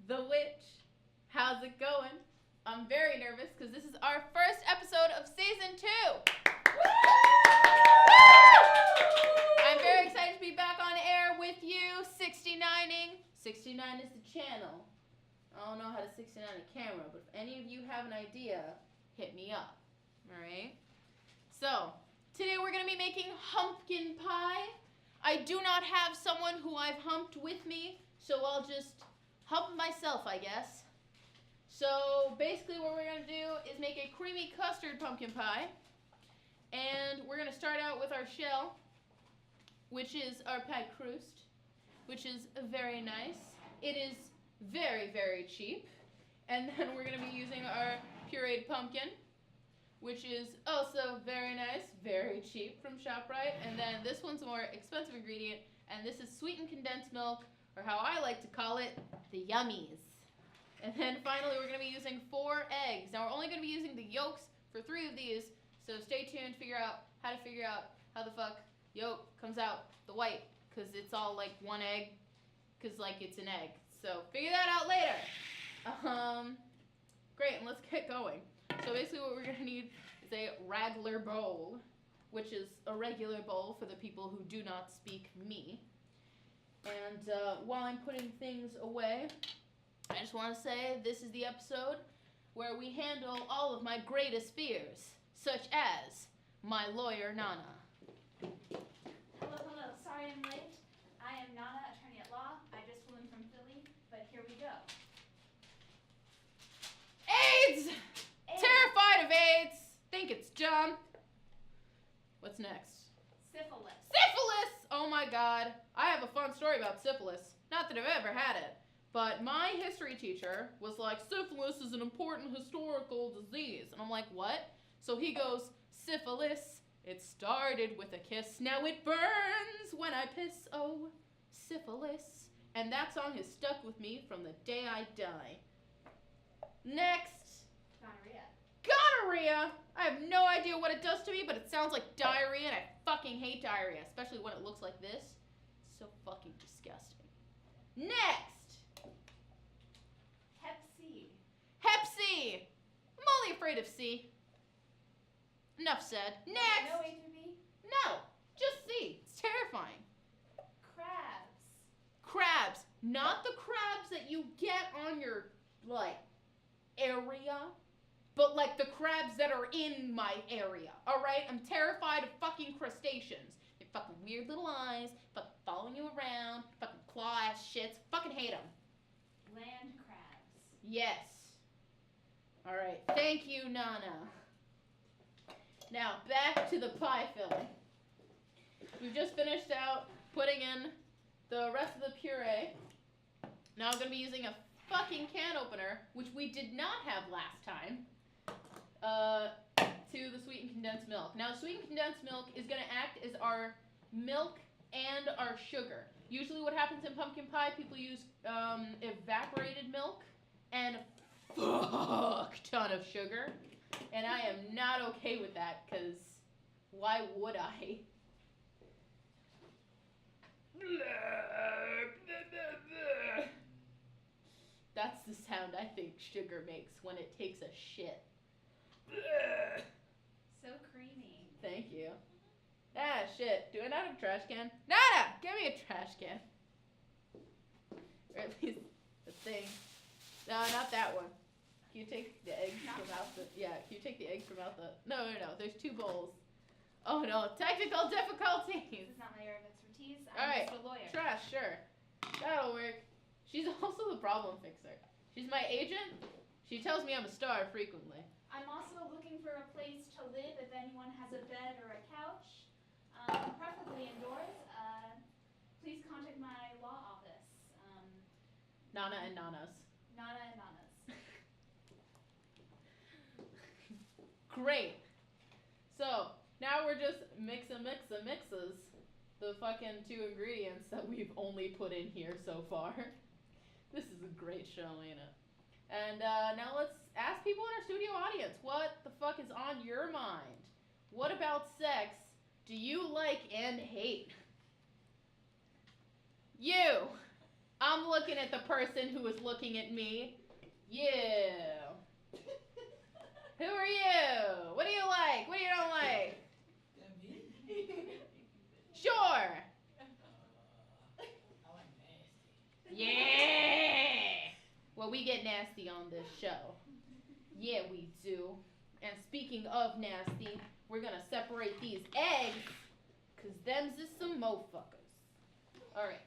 the witch. How's it going? I'm very nervous because this is our first episode of season 2. I'm very excited to be back on air with you, 69ing. 69 is the channel. I don't know how to 69 a camera, but if any of you have an idea, hit me up. All right? So, today we're going to be making humpkin pie. I do not have someone who I've humped with me, so I'll just hump myself, I guess. So, basically what we're going to do is make a creamy custard pumpkin pie. And we're going to start out with our shell, which is our pie crust, which is very nice. It is very, very cheap. And then we're going to be using our pureed pumpkin, which is also very nice, very cheap from ShopRite. And then this one's a more expensive ingredient, and this is sweetened condensed milk, or how I like to call it, the yummies. And then finally, we're going to be using 4 eggs. Now, we're only going to be using the yolks for 3 of these, so stay tuned to figure out how the fuck yolk comes out the white, because it's all like one egg, because like it's an egg. So figure that out later. Great, and let's get going. So basically what we're going to need is a regular bowl, which is a regular bowl for the people who do not speak me. And while I'm putting things away, I just want to say this is the episode where we handle all of my greatest fears, such as my lawyer, Nana. Hello. Sorry I'm late. I am Nana, attorney at law. I just flew in from Philly, but here we go. AIDS! Terrified of AIDS. Think it's John. What's next? Syphilis. Syphilis! Oh my god. I have a fun story about syphilis. Not that I've ever had it. But my history teacher was like, syphilis is an important historical disease. And I'm like, what? So he goes, syphilis, it started with a kiss. Now it burns when I piss. Oh, syphilis. And that song has stuck with me from the day I die. Next. Gonorrhea! I have no idea what it does to me, but it sounds like diarrhea, and I fucking hate diarrhea, especially when it looks like this. It's so fucking disgusting. Next! Hep C. Hep C! I'm only afraid of C. Enough said. Next! No A through B? No! Just C. It's terrifying. Crabs. Crabs. Not the crabs that you get on your, like, area. But, like, the crabs that are in my area, alright? I'm terrified of fucking crustaceans. They fucking weird little eyes, fucking following you around, fucking claw-ass shits. Fucking hate them. Land crabs. Yes. Alright, thank you, Nana. Now, back to the pie filling. We've just finished out putting in the rest of the puree. Now I'm going to be using a fucking can opener, which we did not have last time. To the sweetened condensed milk. Now, sweetened condensed milk is going to act as our milk and our sugar. Usually what happens in pumpkin pie, people use evaporated milk and a fuck ton of sugar. And I am not okay with that, because why would I? That's the sound I think sugar makes when it takes a shit. So creamy. Thank you. Ah, shit. Do I not have a trash can? Nana! Give me a trash can. Or at least the thing. No, not that one. Can you take the eggs from out the... Yeah, can you take the eggs from out the... No. There's 2 bowls. Oh, no. Technical difficulties! This is not my area of expertise. All right. I'm just a lawyer. Trash, sure. That'll work. She's also the problem fixer. She's my agent. She tells me I'm a star frequently. I'm also looking for a place to live if anyone has a bed or a couch, preferably indoors. Please contact my law office. Nana and Nanas. Nana and Nanas. Great. So, now we're just mixes the fucking 2 ingredients that we've only put in here so far. This is a great show, ain't it? And now let's ask people in our studio audience, what the fuck is on your mind? What about sex do you like and hate? You! I'm looking at the person who is looking at me. You. Who are you? What do you like? What do you don't like? Sure. I like nasty. Yeah. Well, we get nasty on this show. Yeah, we do. And speaking of nasty, we're gonna separate these eggs, cause them's is some moffuckers. All right.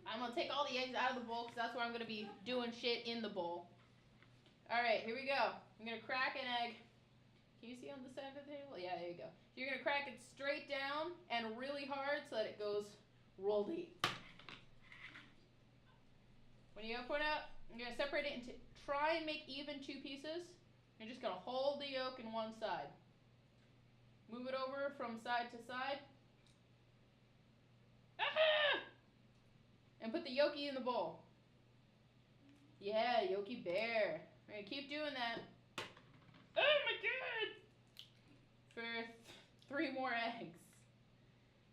I'm gonna take all the eggs out of the bowl, cause that's where I'm gonna be doing shit in the bowl. All right, here we go. I'm gonna crack an egg. Can you see on the side of the table? Yeah, there you go. You're gonna crack it straight down and really hard so that it goes roll deep. When you open it up, you're gonna separate it into, try and make even 2 pieces. You're just gonna hold the yolk in one side. Move it over from side to side. Ah! And put the yolky in the bowl. Yeah, yolky bear. We're gonna keep doing that. Oh my god! For 3 more eggs.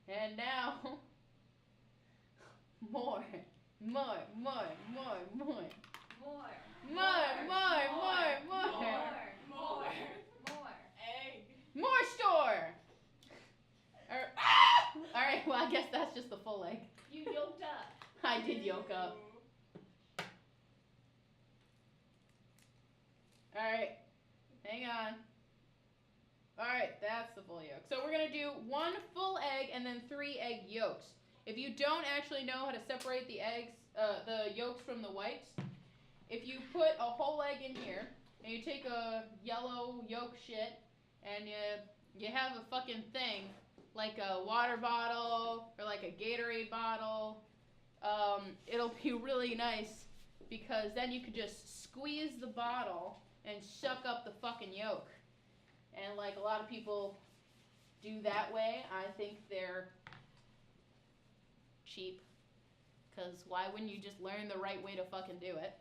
And now, more. More. Egg. More store. All right, well, I guess that's just the full egg. You yoked up. I did yolk up. All right, hang on. All right, that's the full yolk. So we're gonna do 1 full egg and then 3 egg yolks. If you don't actually know how to separate the eggs, the yolks from the whites, if you put a whole egg in here and you take a yellow yolk shit and you have a fucking thing like a water bottle or like a Gatorade bottle, it'll be really nice because then you could just squeeze the bottle and suck up the fucking yolk. And like a lot of people do that way, I think they're cheap. Because why wouldn't you just learn the right way to fucking do it?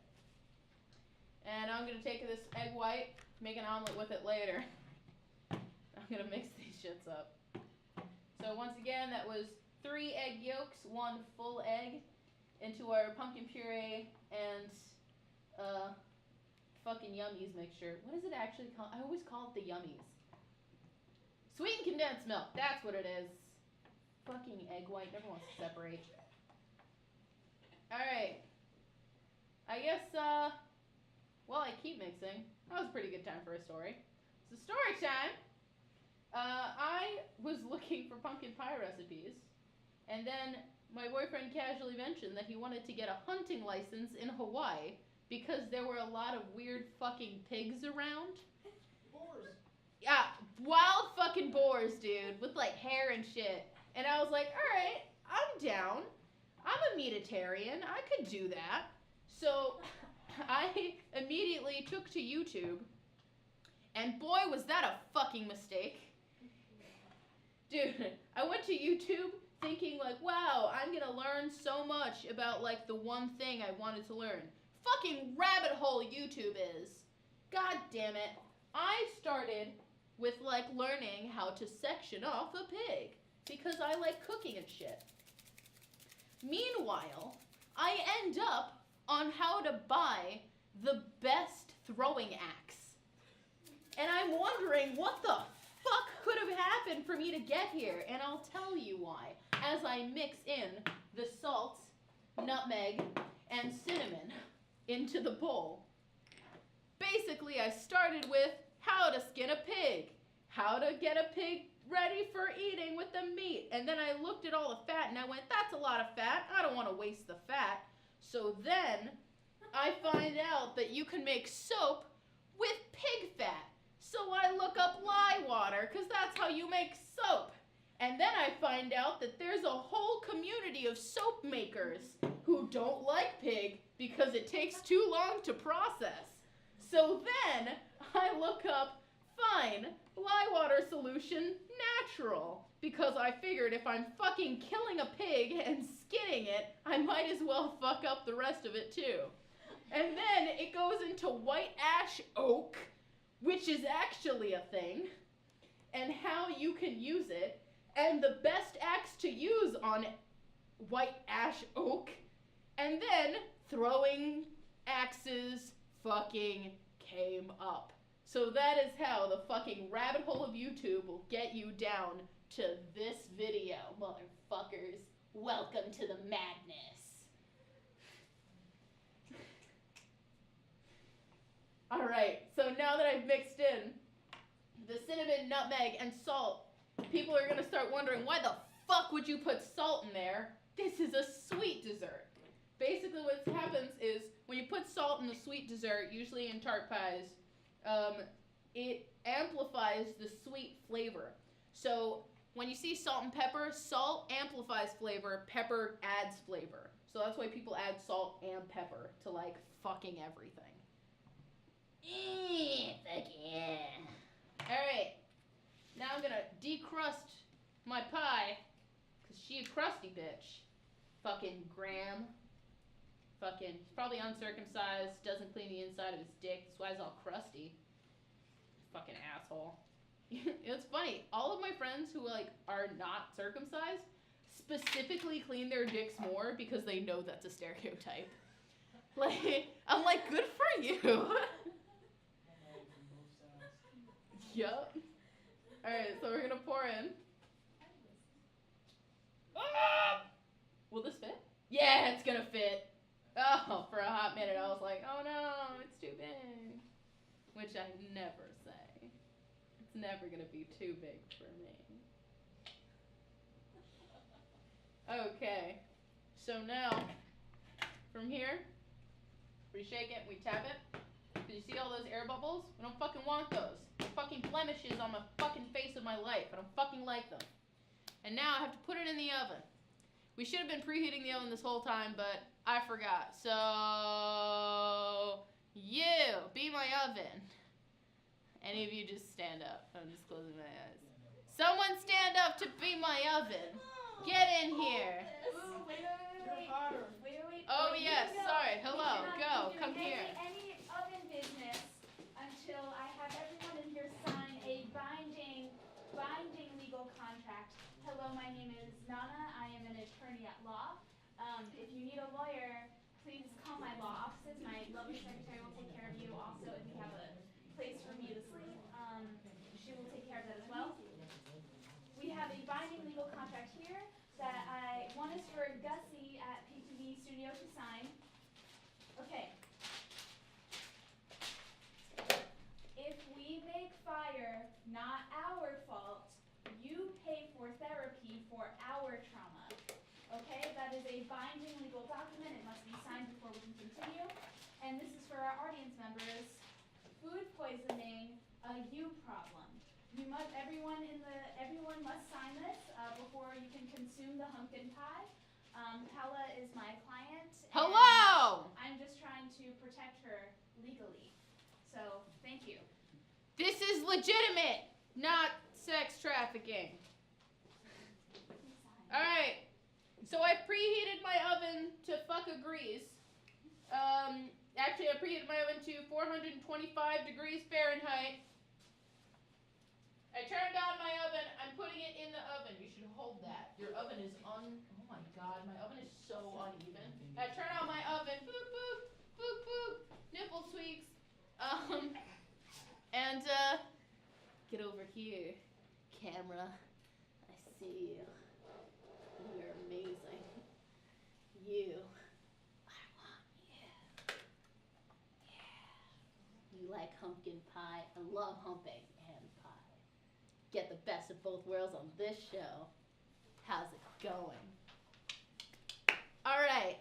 And I'm going to take this egg white, make an omelet with it later. I'm going to mix these shits up. So once again, that was 3 egg yolks, 1 full egg into our pumpkin puree and fucking Yummies mixture. What is it actually called? I always call it the Yummies. Sweetened condensed milk. That's what it is. Fucking egg white. Never wants to separate. Alright. I guess, while I keep mixing, that was a pretty good time for a story. So story time. I was looking for pumpkin pie recipes, and then my boyfriend casually mentioned that he wanted to get a hunting license in Hawaii because there were a lot of weird fucking pigs around. Boars. Yeah, wild fucking boars, dude, with like hair and shit. And I was like, alright, I'm down. I'm a meatitarian. I could do that. So I immediately took to YouTube, and boy, was that a fucking mistake. Dude, I went to YouTube thinking like, wow, I'm gonna learn so much about like the one thing I wanted to learn. Fucking rabbit hole YouTube is. God damn it. I started with like learning how to section off a pig because I like cooking and shit. Meanwhile, I end up on how to buy the best throwing axe. And I'm wondering what the fuck could have happened for me to get here, and I'll tell you why as I mix in the salt, nutmeg, and cinnamon into the bowl. Basically, I started with how to skin a pig, how to get a pig ready for eating with the meat, and then I looked at all the fat and I went, that's a lot of fat, I don't want to waste the fat. So then I find out that you can make soap with pig fat. So I look up lye water, because that's how you make soap. And then I find out that there's a whole community of soap makers who don't like pig because it takes too long to process. So then I look up, fine, lye water solution, natural. Because I figured if I'm fucking killing a pig and skinning it, I might as well fuck up the rest of it too. And then it goes into white ash oak, which is actually a thing, and how you can use it. And the best axe to use on white ash oak And then throwing axes fucking came up. So that is how the fucking rabbit hole of YouTube will get you down to this video, motherfuckers. Welcome to the madness. Alright, so now that I've mixed in the cinnamon, nutmeg, and salt, people are gonna start wondering, why the fuck would you put salt in there? This is a sweet dessert. Basically what happens is, when you put salt in a sweet dessert, usually in tart pies, it amplifies the sweet flavor. So when you see salt and pepper, salt amplifies flavor, pepper adds flavor. So that's why people add salt and pepper to like fucking everything. Fuck yeah. Alright, now I'm gonna decrust my pie, cause she a crusty bitch. Fucking Graham. Fucking, he's probably uncircumcised, doesn't clean the inside of his dick, that's why he's all crusty. Fucking asshole. It's funny, all of my friends who like are not circumcised specifically clean their dicks more because they know that's a stereotype. Like, I'm like, good for you. Yup. Alright, so we're gonna pour in. Will this fit? Yeah, it's gonna fit. Oh, for a hot minute I was like, oh no, it's too big. Which I never say. It's never gonna be too big for me. Okay. So now, from here, we shake it, we tap it. Did you see all those air bubbles? I don't fucking want those. They're fucking blemishes on my fucking face of my life. I don't fucking like them. And now I have to put it in the oven. We should have been preheating the oven this whole time, but I forgot. So, you, be my oven. Any of you just stand up. I'm just closing my eyes. Someone stand up to be my oven. Get in here. Ooh, wait. Oh yes, No, sorry. Hello, we cannot go, be come doing here. Any oven business until I have everyone in here sign a binding legal contract. Hello, my name is Nana. I am an attorney at law. If you need a lawyer, please call my law offices. My lovely secretary will take care of you. Also, if you have a place for me to sleep, she will take care of that as well. We have a binding legal contract here that one is for Gussie at PTV Studio to sign. Okay. If we make fire, not our fault, you pay for therapy for our trauma. Okay, that is a binding legal document. It must be signed before we can continue. And this is for our audience members. Food poisoning, a you problem. Everyone must sign this before you can consume the Humpkin pie. Paula is my client. Hello! I'm just trying to protect her legally. So, thank you. This is legitimate, not sex trafficking. Alright, so I've preheated my oven to fuck a grease. Actually I preheated my oven to 425 degrees Fahrenheit. I turned on my oven, I'm putting it in the oven. You should hold that. Your oven is oh my god, my oven is so uneven. I turn on my oven, boop, boop, boop, boop, nipple tweaks. And get over here, camera. I see you. You're amazing. You. I want you. Yeah. You like humpkin pie? I love humping and pie. Get the best of both worlds on this show. How's it going? Alright.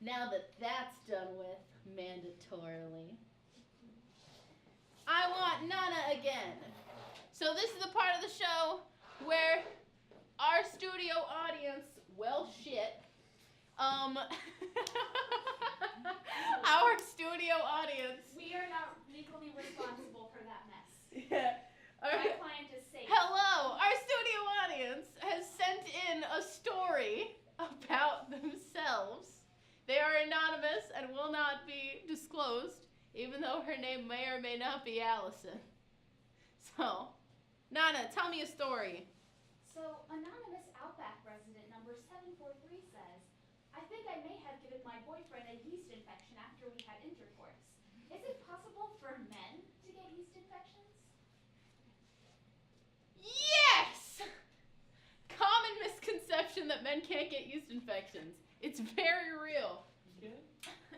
Now that that's done with, mandatorily, I want Nana again. So this is the part of the show where our studio audience, well shit, our studio audience. We are not legally responsible for that mess. Yeah. My client is safe. Hello, our studio audience has sent in a story about themselves. They are anonymous and will not be disclosed, even though her name may or may not be Allison. So, Nana, tell me a story. So, anonymous Outback resident number 743 says, I think I may have given my boyfriend a yeast infection after we had intercourse. Is it possible for men to get yeast infections? Yes! Common misconception that men can't get yeast infections. It's very real. You can?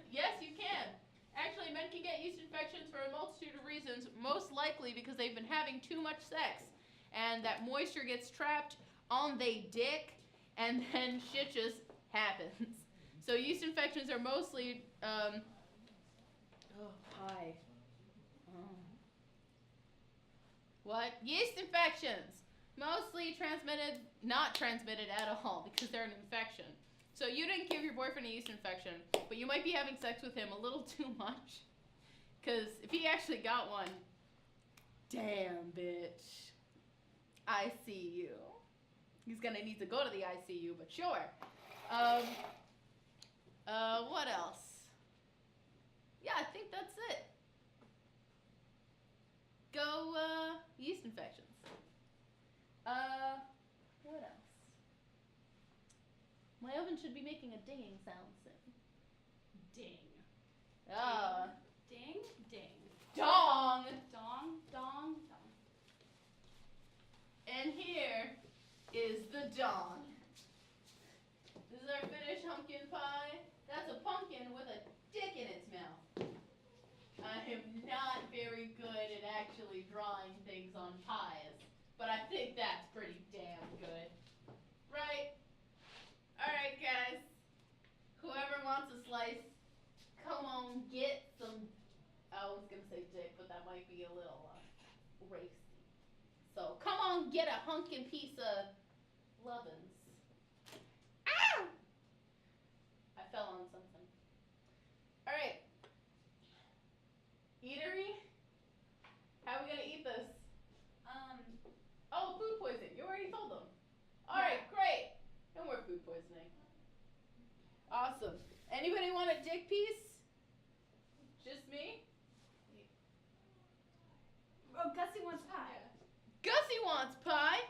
Yes, you can. Actually, men can get yeast infections for a multitude of reasons, most likely because they've been having too much sex, and that moisture gets trapped on they dick, and then shit just happens. So yeast infections are mostly, pie. What? Yeast infections! Mostly transmitted, not transmitted at all, because they're an infection. So you didn't give your boyfriend a yeast infection, but you might be having sex with him a little too much. Because if he actually got one, damn, bitch. I see you. He's gonna need to go to the ICU, but sure. What else? Yeah, I think that's it. Go, yeast infections. What else? My oven should be making a dinging sound soon. Ding. Ding, ding. Dong! Dong, dong, dong. And here is the dong. This is our finished pumpkin pie. That's a pumpkin with a dick in its mouth. I am not very good at actually drawing things on pies, but I think that's pretty damn good. Right? Alright, guys. Whoever wants a slice, come on, get some. I was gonna say dick, but that might be a little racy. So come on, get a hunkin' piece of lovin's. Ow! I fell on something. Alright. Eatery? How are we gonna eat this? Oh, food poisoning. You already told them. Alright, great. No more food poisoning. Awesome. Anybody want a dick piece? Just me? Oh, Gussie wants pie. Gussie wants pie.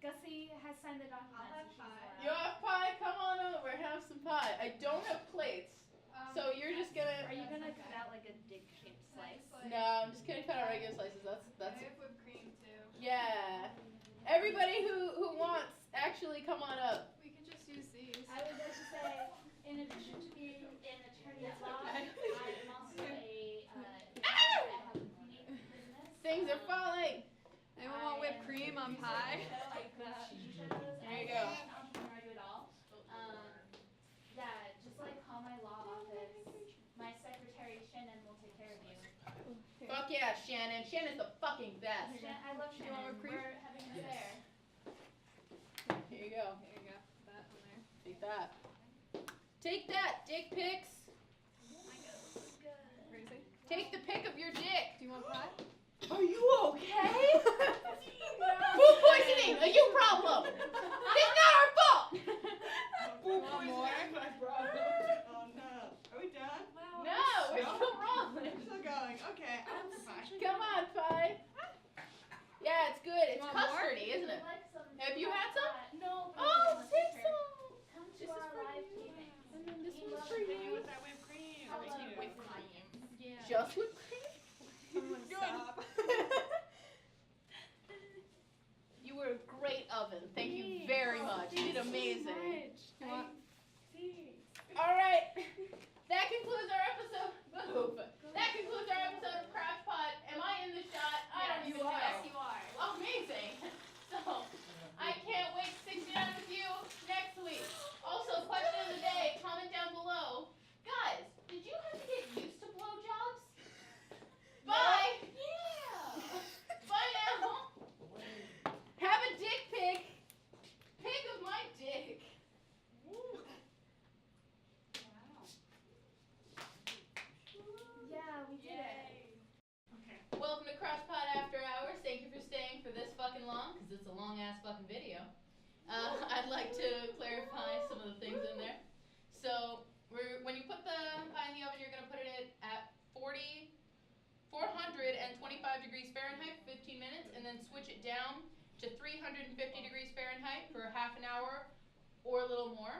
Gussie has signed the document. I'll have so she's pie. allowed. You have pie? Come on over. Have some pie. I don't have plates. So you're just gonna. Are you gonna cut out like a dick-shaped slice? No, I'm just gonna cut out regular slices. That's. I have whipped cream too. Yeah. Everybody who wants, actually come on up. We could just use these. I would like to say, in addition to being an attorney at law, I am also a I have a cleaning business. Things are falling. Anyone want whipped cream on pie? There you go. Entrepreneur do it all. Yeah, just like call my law office. My secretary Shannon will take care of you. Fuck yeah, Shannon. Shannon's the fucking best. I love You want Shannon. whipped cream? We're having an affair. Here you go. There you go. That on there. Take that. Take that, dick pics. Crazy. Take the pic of your dick. Do you want pie? Are you okay? Food poisoning, a you problem. It's not our fault. You want more? Oh no. Are we done? No, we're still rolling. We're still going. Okay. I'll have pie. Come on, pie. Yeah, it's good. It's You want more? custardy, isn't it? Like some Have you had some? No. but Oh, I'm a take teacher. some. Come to This is our for live you. taping. And then this We one's love for you. you. that whipped cream. I love you. Whipped cream. Yeah. Just whipped cream? Someone stop. You were a great oven. Thank you very much. You did amazing. You want? All right. That concludes our episode. That concludes our episode of Crotch Pod. Am I in the shot? I don't even know. Yes, you are. Amazing. So, I can't wait to sit down with you next week. Also, question of the day, comment down below. Guys, did you have to get used to blowjobs? Bye. Yeah. Bye now. Have a dick pic. Pic of my dick. Yeah, we did it. Welcome to Crotch Pod After Hours. Thank you for staying for this fucking long, because it's a long ass fucking video. I'd like to clarify some of the things in there. So, when you put the pie in the oven, you're going to put it at 425 degrees Fahrenheit for 15 minutes, and then switch it down to 350 degrees Fahrenheit for half an hour or a little more.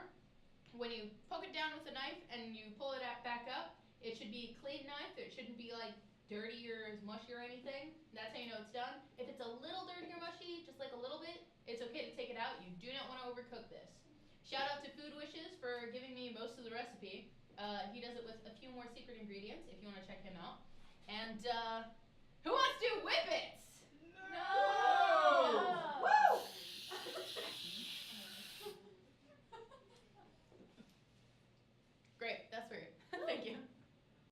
when you poke it down with a knife and you pull it back up, it should be a clean knife. It shouldn't be like dirty or mushy or anything. That's how you know it's done. If it's a little dirty or mushy, just like a little bit, it's okay to take it out. You do not want to overcook this. Shout out to Food Wishes for giving me most of the recipe. He does it with a few more secret ingredients if you want to check him out. And who wants to whip it?